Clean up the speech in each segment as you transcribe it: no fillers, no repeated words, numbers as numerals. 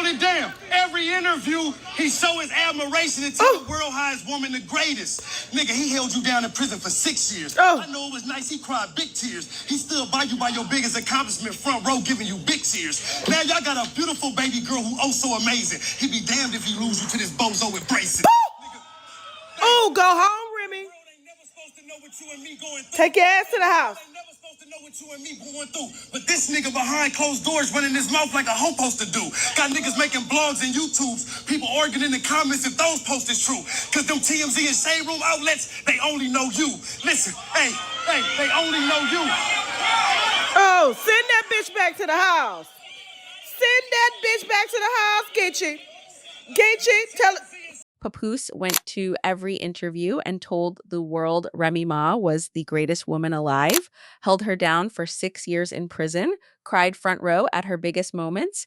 hold it down. Every interview, he show his admiration and tell the world how his woman the greatest. Nigga, he held you down in prison for 6 years. I know it was nice. He cried big tears. He stood by you by your biggest accomplishment, front row, giving you big tears. Now y'all got a beautiful baby girl who oh so amazing. He be damned if he lose you to this bozo with braces. Oh, go home, Remy. Take your ass to the house. What you and me going through, but this nigga behind closed doors running his mouth like a hoe supposed to do. Got niggas making blogs and YouTubes, people arguing in the comments if those posts is true. Cause them TMZ and Shade Room outlets, they only know you. Listen, hey, they only know you. Oh, send that bitch back to the house. Send that bitch back to the house, Geechee. Tell it. Papoose went to every interview and told the world Remy Ma was the greatest woman alive, held her down for 6 years in prison, cried front row at her biggest moments,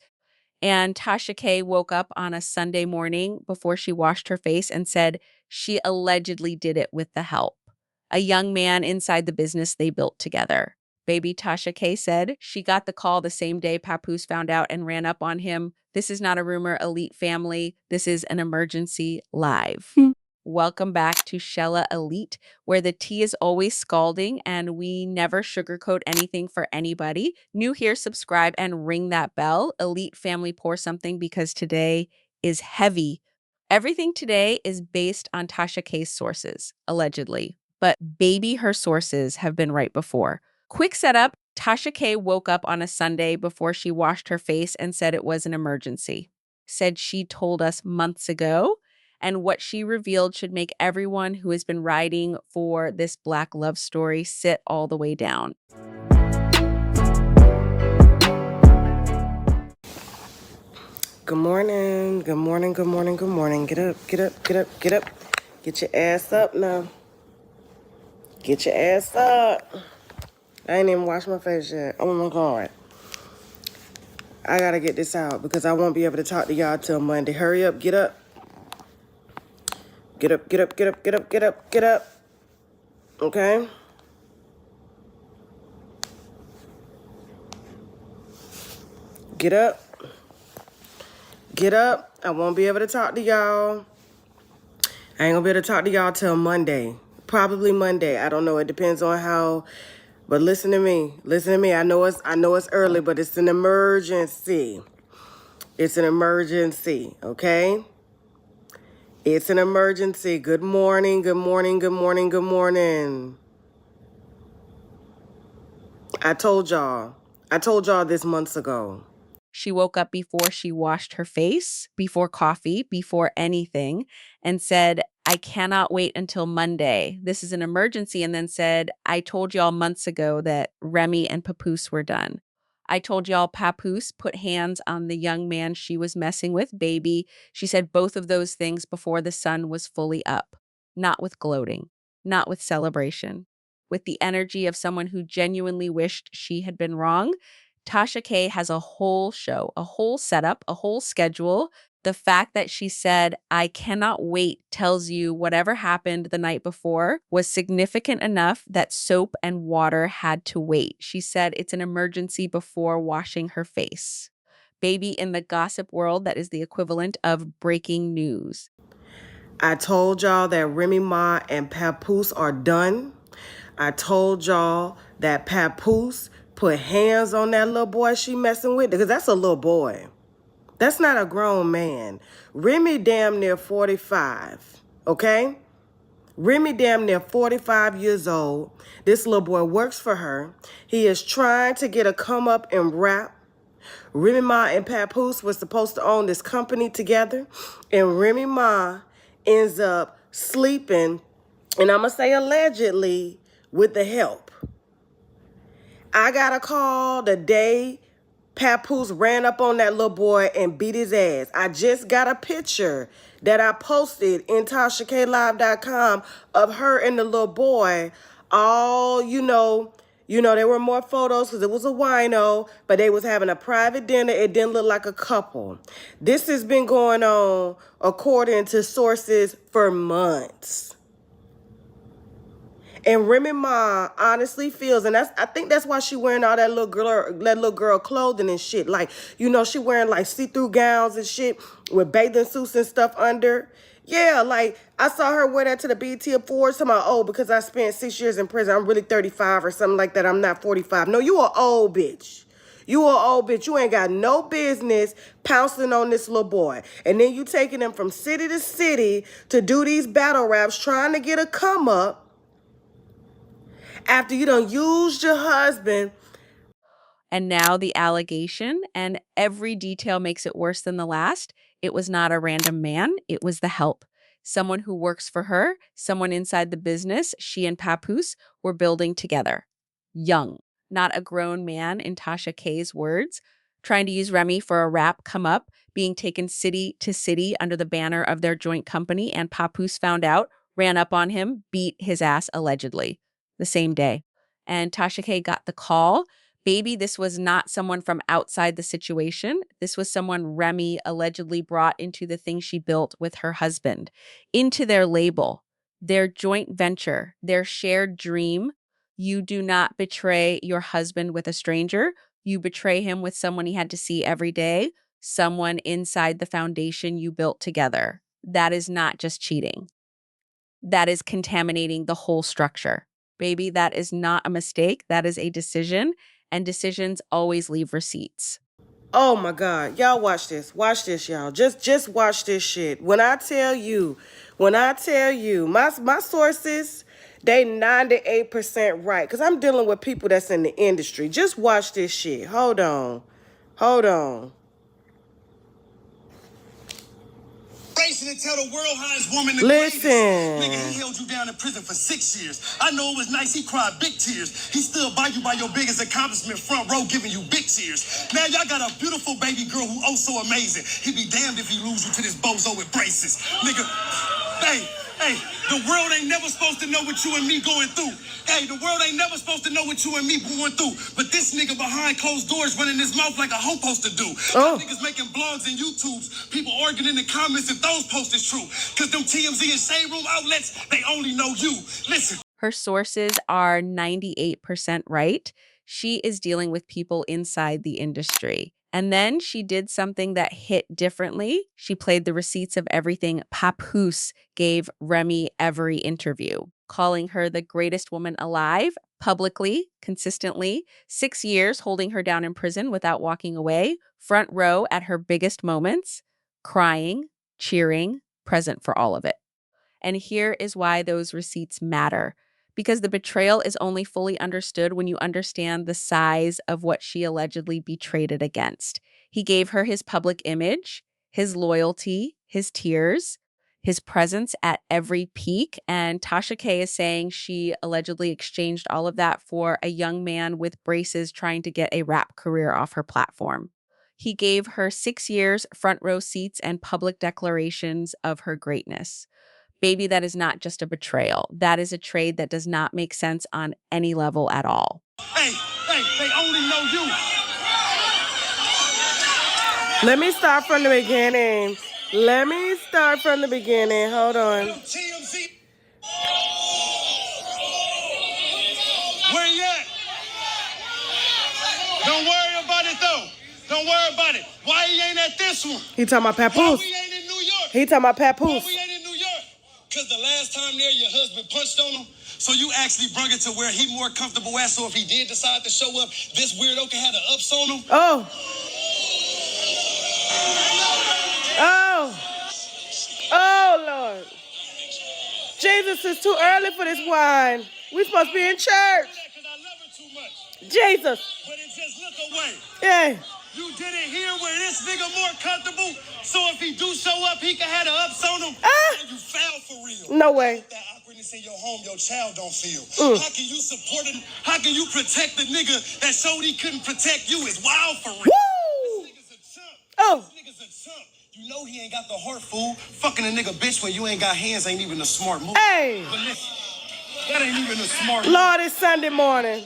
and Tasha K woke up on a Sunday morning before she washed her face and said she allegedly did it with the help. A young man inside the business they built together. Baby Tasha K said she got the call the same day Papoose found out and ran up on him. This is not a rumor, Elite family. This is an emergency live. Welcome back to Shella Elite, where the tea is always scalding and we never sugarcoat anything for anybody. New here, subscribe and ring that bell. Elite family, pour something because today is heavy. Everything today is based on Tasha K's sources, allegedly. But baby, her sources have been right before. Quick setup, Tasha K woke up on a Sunday before she washed her face and said it was an emergency. Said she told us months ago, and what she revealed should make everyone who has been riding for this Black love story sit all the way down. Good morning, good morning, good morning, good morning. Get up, get up, get up, get up. Get your ass up now. Get your ass up. I ain't even washed my face yet. Oh my God. I gotta get this out because I won't be able to talk to y'all till Monday. Hurry up, get up. Get up, get up, get up, get up, get up, get up. Okay? Get up. Get up. I won't be able to talk to y'all. I ain't gonna be able to talk to y'all till Monday. Probably Monday. I don't know. It depends on how. But listen to me. Listen to me. I know it's early, but it's an emergency. It's an emergency, okay? It's an emergency. Good morning, good morning, good morning, good morning. I told y'all this months ago. She woke up before she washed her face, before coffee, before anything, and said, I cannot wait until Monday. This is an emergency. And then said, I told y'all months ago that Remy and Papoose were done. I told y'all Papoose put hands on the young man she was messing with, baby. She said both of those things before the sun was fully up. Not with gloating, not with celebration, with the energy of someone who genuinely wished she had been wrong. Tasha K has a whole show, a whole setup, a whole schedule. The fact that she said, I cannot wait, tells you whatever happened the night before was significant enough that soap and water had to wait. She said it's an emergency before washing her face. Baby, in the gossip world, that is the equivalent of breaking news. I told y'all that Remy Ma and Papoose are done. I told y'all that Papoose put hands on that little boy she messing with, because that's a little boy. That's not a grown man. Remy damn near 45, okay? Remy damn near 45 years old. This little boy works for her. He is trying to get a come up and rap. Remy Ma and Papoose were supposed to own this company together, and Remy Ma ends up sleeping, and I'm going to say allegedly, with the help. I got a call the day Papoose ran up on that little boy and beat his ass. I just got a picture that I posted in TashaKLive.com of her and the little boy. All, there were more photos because it was a wino, but they was having a private dinner. It didn't look like a couple. This has been going on, according to sources, for months. And Remy Ma honestly feels, and I think that's why she wearing all that little girl clothing and shit. Like, you know, she wearing like see-through gowns and shit with bathing suits and stuff under. Yeah, like I saw her wear that to the BET Awards. Talking about, oh, because I spent 6 years in prison, I'm really 35 or something like that. I'm not 45. No, you an old bitch. You an old bitch. You ain't got no business pouncing on this little boy. And then you taking him from city to city to do these battle raps, trying to get a come up after you done used your husband. And now the allegation, and every detail makes it worse than the last. It was not a random man, it was the help. Someone who works for her, someone inside the business she and Papoose were building together. Young, not a grown man, in Tasha K's words, trying to use Remy for a rap come up, being taken city to city under the banner of their joint company, and Papoose found out, ran up on him, beat his ass allegedly the same day. And Tasha K got the call. Baby, this was not someone from outside the situation. This was someone Remy allegedly brought into the thing she built with her husband, into their label, their joint venture, their shared dream. You do not betray your husband with a stranger. You betray him with someone he had to see every day, someone inside the foundation you built together. That is not just cheating. That is contaminating the whole structure. Baby, that is not a mistake. That is a decision. And decisions always leave receipts. Oh my God. Y'all watch this. Watch this, y'all. Just watch this shit. When I tell you, my sources, they 98% right. Because I'm dealing with people that's in the industry. Just watch this shit. Hold on. And tell the world how his woman the Listen. greatest. Nigga, he held you down in prison for 6 years. I know it was nice, he cried big tears. He stood by you by your biggest accomplishment, front row, giving you big tears. Now y'all got a beautiful baby girl who oh so amazing. He be damned if he lose you to this bozo with braces. Nigga, hey, the world ain't never supposed to know what you and me going through. Hey, the world ain't never supposed to know what you and me going through. But this nigga behind closed doors running his mouth like a hoe supposed to do. Oh. Niggas making blogs and YouTubes. People arguing in the comments if those posts is true. Because them TMZ and Shade Room outlets, they only know you. Listen. Her sources are 98% right. She is dealing with people inside the industry. And then she did something that hit differently. She played the receipts of everything Papoose gave Remy every interview, calling her the greatest woman alive, publicly, consistently, 6 years holding her down in prison without walking away, front row at her biggest moments, crying, cheering, present for all of it. And here is why those receipts matter. Because the betrayal is only fully understood when you understand the size of what she allegedly betrayed it against. He gave her his public image, his loyalty, his tears, his presence at every peak. And Tasha K is saying she allegedly exchanged all of that for a young man with braces trying to get a rap career off her platform. He gave her 6 years, front row seats, and public declarations of her greatness. Baby, that is not just a betrayal. That is a trade that does not make sense on any level at all. Hey, they only know you. Let me start from the beginning. Hold on. TMZ. Where you at? Don't worry about it, though. Don't worry about it. Why he ain't at this one? He talking about Why Papoose. we ain't in New York? He talking about Why Papoose. we ain't in New York? Because the last time there, your husband punched on him. So you actually brung it to where he more comfortable at. So if he did decide to show up, this weirdo can have the ups on him. Oh. Oh, Lord. Jesus, it's too early for this wine. We supposed to be in church. Because I love her too much. Jesus. But it just look away. Yeah. You did it here where this nigga more comfortable. So if he do show up, he can have the ups on him. And you foul for real. No way. That awkwardness in your home, your child don't feel. How can you support him? How can you protect the nigga that showed he couldn't protect you? Is wild for real. Woo! This nigga's a chump. Oh. This nigga's a chump. You know he ain't got the heart, fool. Fucking a nigga bitch when you ain't got hands ain't even a smart move. Hey. But listen, that ain't even a smart move. Lord, it's Sunday morning.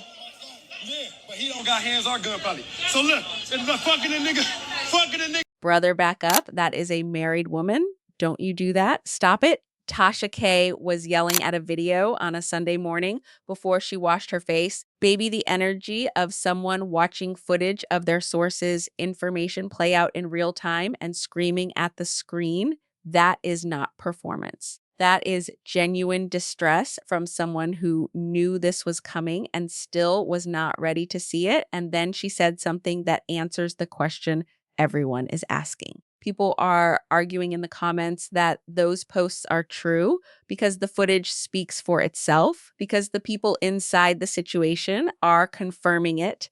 Yeah, but he don't got hands or gun probably. So look, fucking a nigga. Brother, back up. That is a married woman. Don't you do that. Stop it. Tasha K was yelling at a video on a Sunday morning before she washed her face. Baby, the energy of someone watching footage of their source's information play out in real time and screaming at the screen, that is not performance. That is genuine distress from someone who knew this was coming and still was not ready to see it. And then she said something that answers the question everyone is asking. People are arguing in the comments that those posts are true because the footage speaks for itself, because the people inside the situation are confirming it.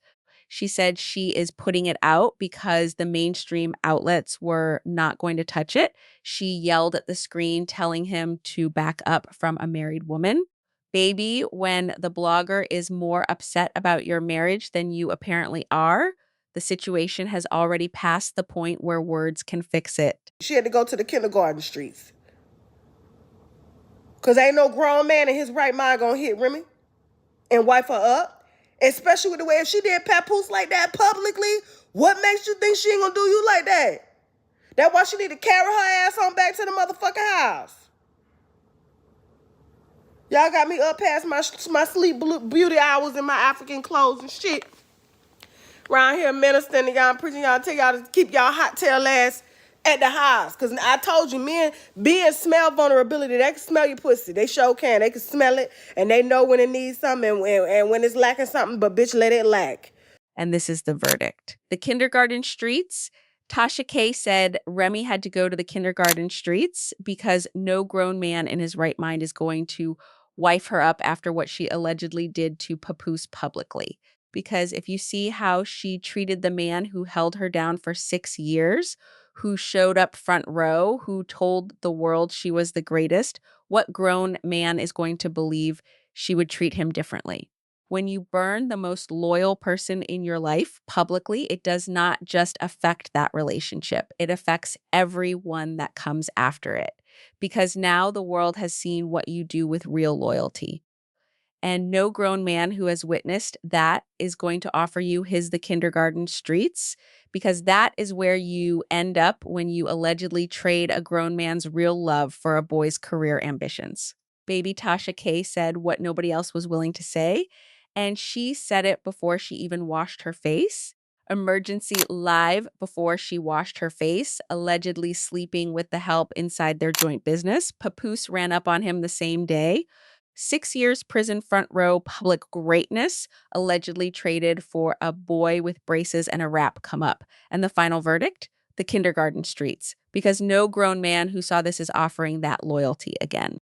She said she is putting it out because the mainstream outlets were not going to touch it. She yelled at the screen, telling him to back up from a married woman. Baby, when the blogger is more upset about your marriage than you apparently are, the situation has already passed the point where words can fix it. She had to go to the kindergarten streets. Because ain't no grown man in his right mind gonna hit Remy and wipe her up. Especially with the way if she did Papoose like that publicly, what makes you think she ain't gonna do you like that? That's why she need to carry her ass on back to the motherfucking house. Y'all got me up past my sleep beauty hours in my African clothes and shit. Around here ministering to y'all, preaching y'all, tell y'all to keep y'all hot tail ass at the house. Because I told you, men smell vulnerability. They can smell your pussy. They sure can. They can smell it, and they know when it needs something and when it's lacking something, but bitch, let it lack. And this is the verdict. The kindergarten streets. Tasha K said Remy had to go to the kindergarten streets because no grown man in his right mind is going to wife her up after what she allegedly did to Papoose publicly. Because if you see how she treated the man who held her down for 6 years, who showed up front row, who told the world she was the greatest, what grown man is going to believe she would treat him differently? When you burn the most loyal person in your life publicly, it does not just affect that relationship. It affects everyone that comes after it. Because now the world has seen what you do with real loyalty. And no grown man who has witnessed that is going to offer you the kindergarten streets, because that is where you end up when you allegedly trade a grown man's real love for a boy's career ambitions. Baby Tasha K said what nobody else was willing to say, and she said it before she even washed her face. Emergency live before she washed her face, allegedly sleeping with the help inside their joint business. Papoose ran up on him the same day. 6 years prison front row public greatness, allegedly traded for a boy with braces and a rap come up. And the final verdict? The kindergarten streets, because no grown man who saw this is offering that loyalty again.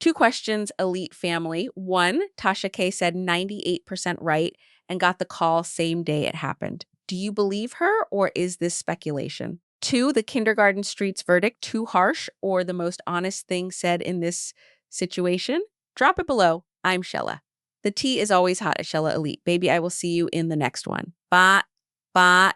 2 questions, elite family. 1, Tasha K said 98% right and got the call same day it happened. Do you believe her, or is this speculation? 2, the kindergarten streets verdict too harsh or the most honest thing said in this situation? Drop it below. I'm Shella. The tea is always hot at Shella Elite. Baby, I will see you in the next one. Bye. Bye.